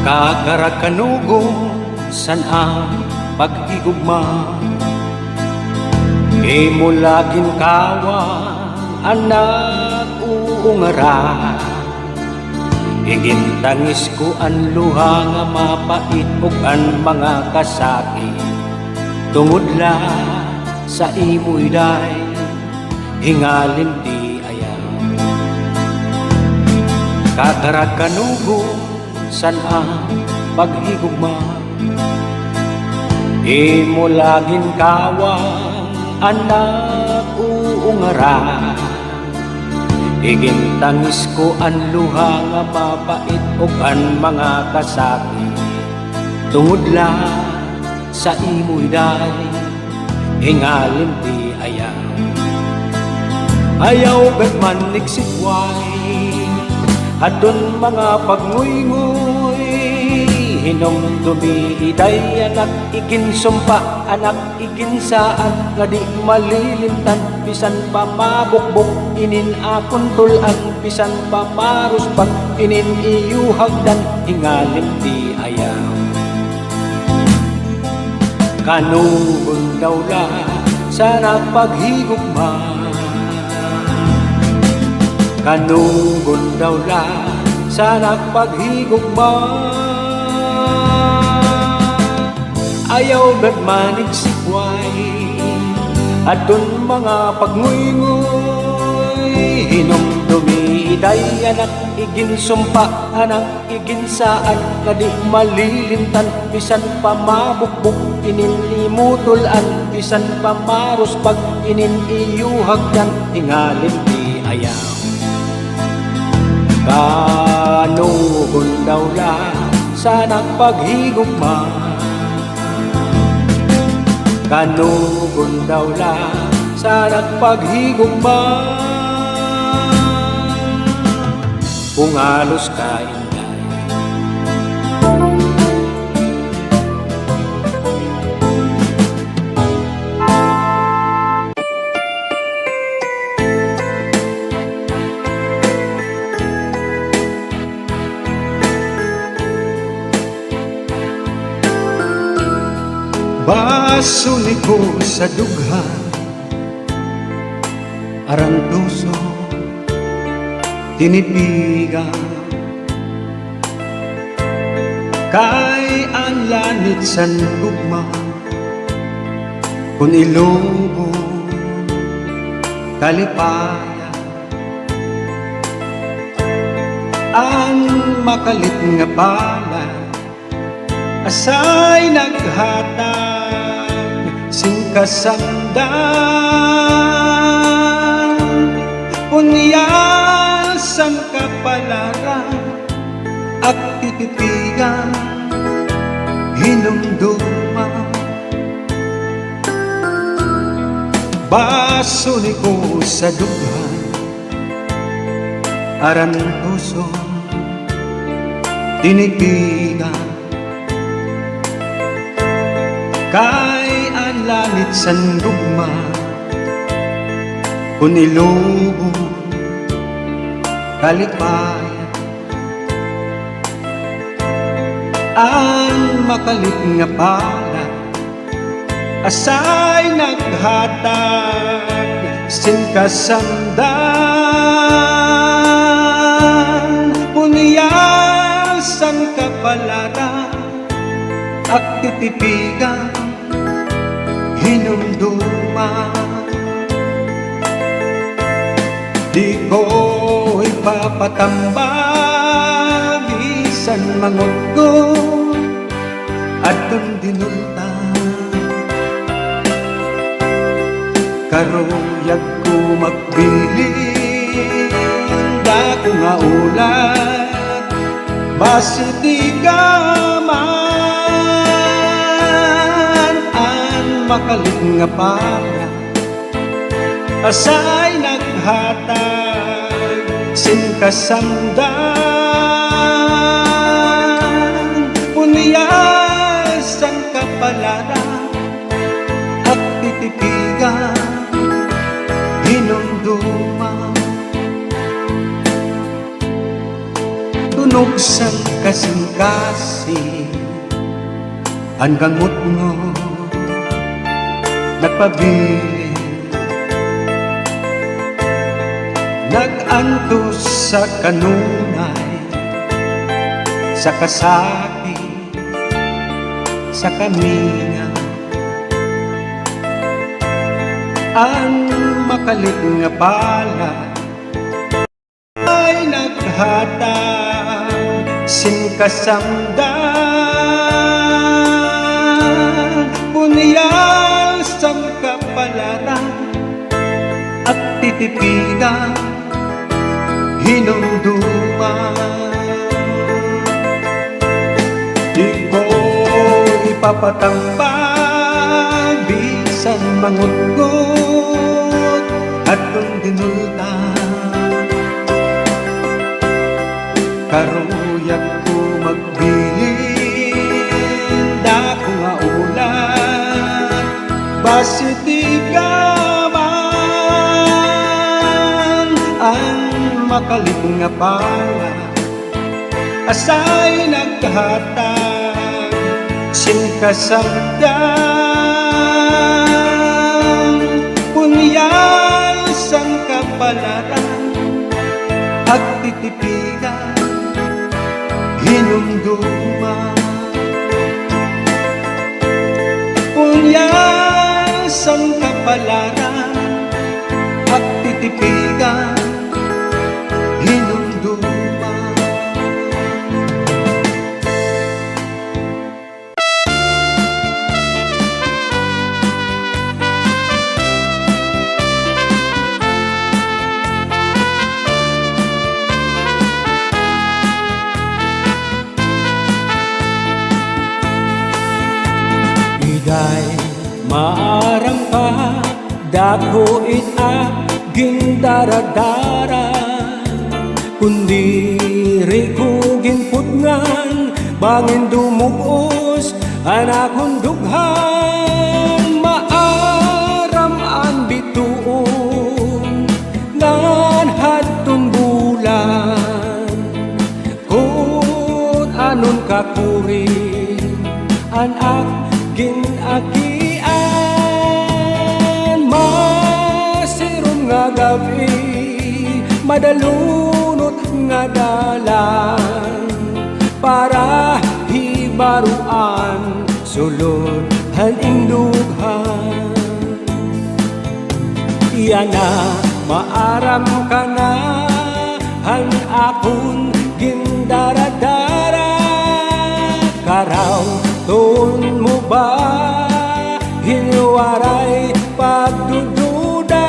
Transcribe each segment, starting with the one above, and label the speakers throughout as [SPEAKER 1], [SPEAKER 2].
[SPEAKER 1] Kakarakanugo san ang pag-igugma, mo laging kawa anak uungara. Igintangis ko ang luha nga mapait ug ang mga kasakit, tungod la sa imo'y day hingalin di ayaw. Kakarakanugo san ang paghigugma, mo laging kawang anak uungara. Igintangis ko ang luha nga mapait ug ang mga kasakit, tungod lang sa imo'y day hingalin di ayaw. Ayaw gat man niksikway adun mga pagnguy-nguy, hinom dumiiday anak iginsumpa, anak iginsaan nga di malilimtan. Bisan pa mabukbok inin akon tulan, bisan pa maruspak inin iyuhagdan, hingalim di ayaw. Kanugon daw la sa nagpaghigugma, kanugon daw la sa nagpaghigugma. Ayaw gat manig sikway adun mga pagnguy-nguy, hinom dumiiday anak iginsumpa, anak iginsaan nga di malilimtan. Bisan pa mabukbok inin imutulan, bisan pa maruspag inin iyuhagdan, hingalin di ayaw. Kanugon daw la sa nagpaghigugma, kanugon daw la sa nagpaghigugma. Kung halos kain basuli ko sa dughan, arang tuso tinipigan, kay ang lanit san gugma, kung ilubo kalipaya, ang makalit nga pala asay naghatag singkasamdan. Punyasan kapalaran at titipigan, hinumduma. Basuli ko sa dughan, aran puso tinipigan, kay ang langit san gugma, kung ilubo kalipaya, ang makalit nga pala asay naghatag singkasamdan. Punyasan kapalaran at titipigan, hinumduma. Di ko ipapatambag isan mangot ko at dun dinunta, karuyag ko magbilin da ko nga ulat, basi di ka man ang makalit nga pala asay naghatag singkasamdan. Punyasan kapalaran at titipigan, hinumduma. tunog sang kasing-kasing ang gamot mo nagpabilin, nag-antos sa kanunay, sa kasaki, sa kaminga. Ang makalit nga pala ay naghatag sin kasamdan, punyal sang kapalaran at titipigan hinumduman. Di ko ipapatambag bisan mangut-ngut at kung dinultan, karuyak ko magbilin dako nga ulan, basitigaman ang makalit nga pala, asay naghatag sin kasagdan, punyal sang kapalaran at titipigan hinumduman. Punyal sang kapalaran at titipigan hinumduman. Iday maaram ka, dako itaging daradara, kundi rikugin putngan, bangin dumugos anakong dughan. Maaram ang bituon nan hadtong bulan, kung anon kakurin anak ginakian. Masirom nga gabi, madalunot nga dalan, para hibaruan sulod haning dughan. Iyana maaram ka na han akong gindaradara, karaw ton mo ba hinwaray pagdududa,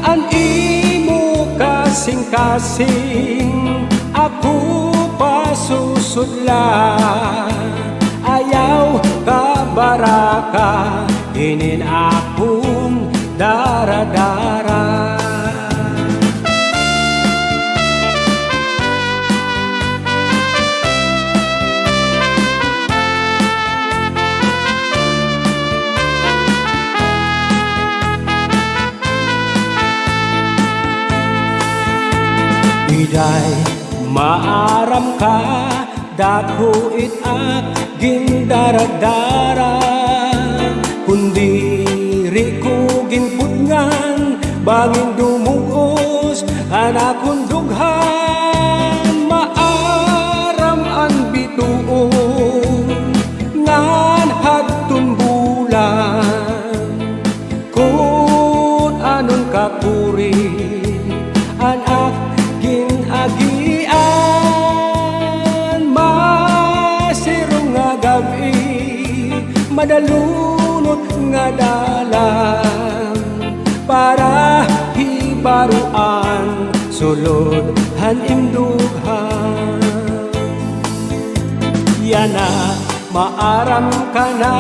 [SPEAKER 1] an imo kasing-kasing ako pasusudla, ayaw ka baraka inin akong daradara. Iday maaram ka, dako itak gindaradara, kundi rikugin putngan, bangin dumugos anakong dughan. Maaram ang bituon ngan hadtong bulan, kung anon kakurin anak ginagian. Masirong nga gabi, madalunot nga dalan, para hibaruan sulod haning dughan. Yana maaram ka na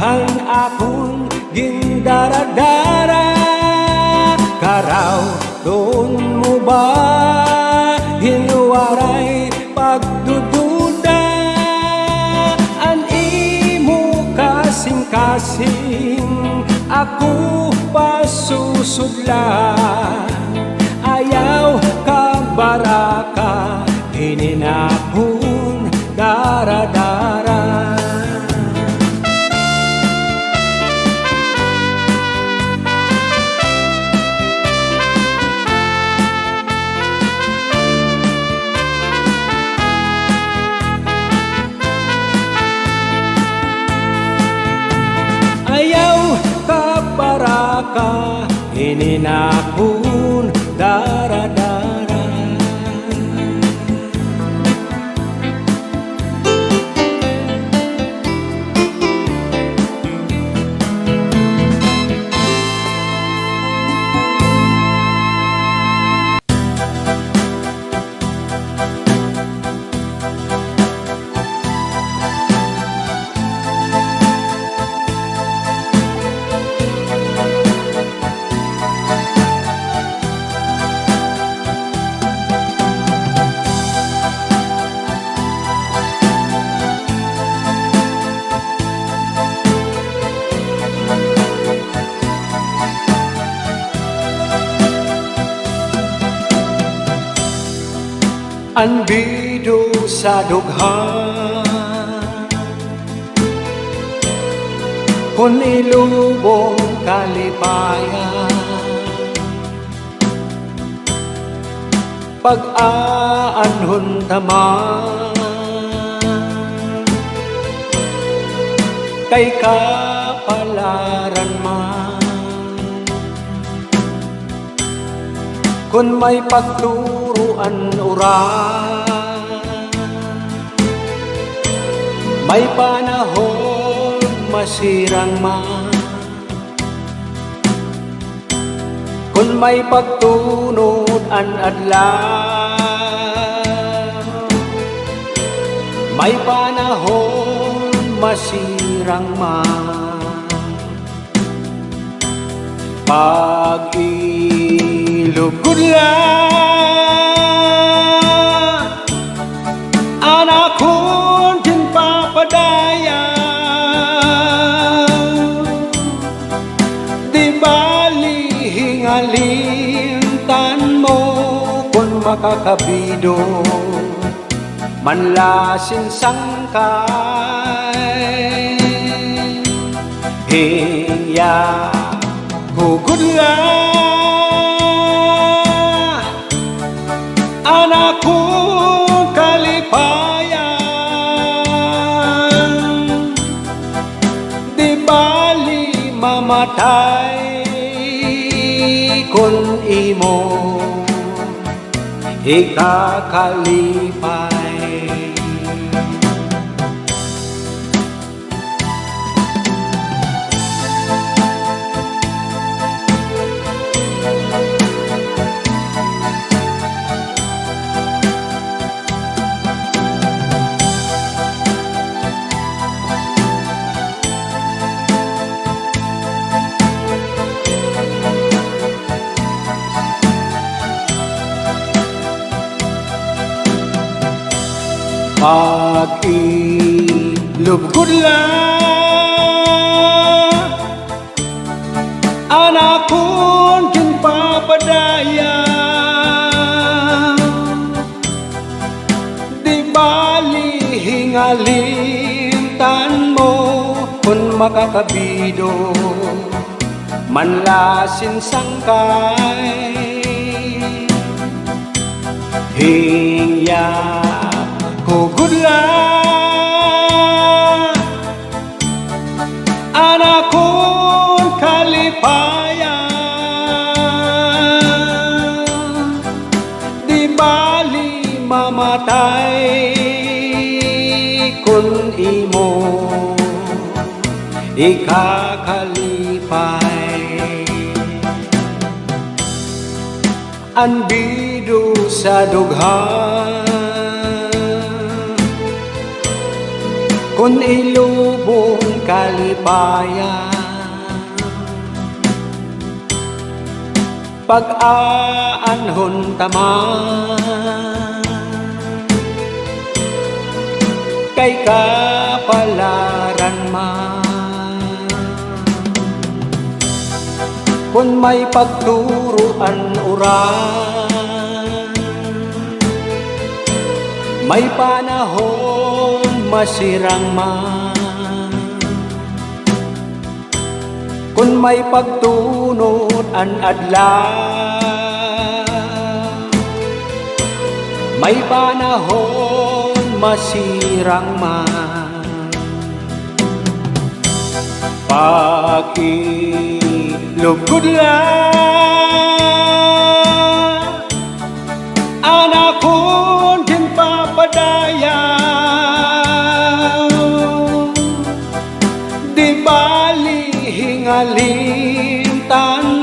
[SPEAKER 1] hang akong gindaradara, karaw don mo ba hinwaray pagdududa, an imo kasing-kasing ako pasusudla, ayaw ka pagbaraka, ininapon dara-dara. Ayaw kabaraka, ininapon dara-dara. Anbido sa dughan, kung ilubong kalipayan, pag-aanhon taman, kay kapalaran man. Kung may pagturuan uran, may panahon masirang man. Kung may pagtunod an adlaw, may panahon masirang man. Pag-ilugod lang, anak kong papadaya, di bali hingalintan mo kung makakabido, manlasin sangkay, hingya hugod lang, anak kong kalipayan, di bali mamatay kung imo ikakalipay. Pag-ilubgod lang, anak kong papadaya, di bali hingalintan mo kung makakabido, manlasin sangkay, hingya hugod lang, anak kong kalipayan, di bali mamatay kung imo ikakalipay. Anbido sa dughan, kung ilubong kalipayan, pag-aanhon taman, kay kapalaran man. Kung may pagturuan uran, May panahon masirang man, kung may pagtunod an adlaw. May panahon masirang man, pakilugod lang anak ko din papadaya. Di bali hingalintan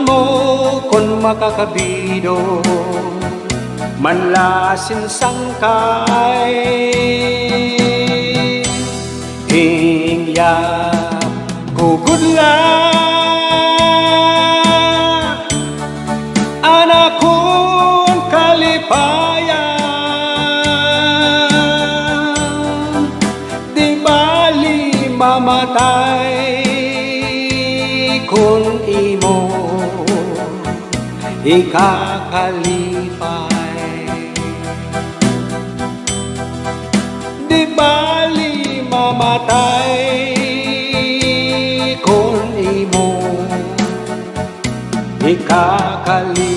[SPEAKER 1] mo kung makakabido manlasin sangkay. Hingyap kugudla anak kong kalipayan. Di bali mamatay kung imo ikakalipay. Di bali mamatay kung imo ikakalipay.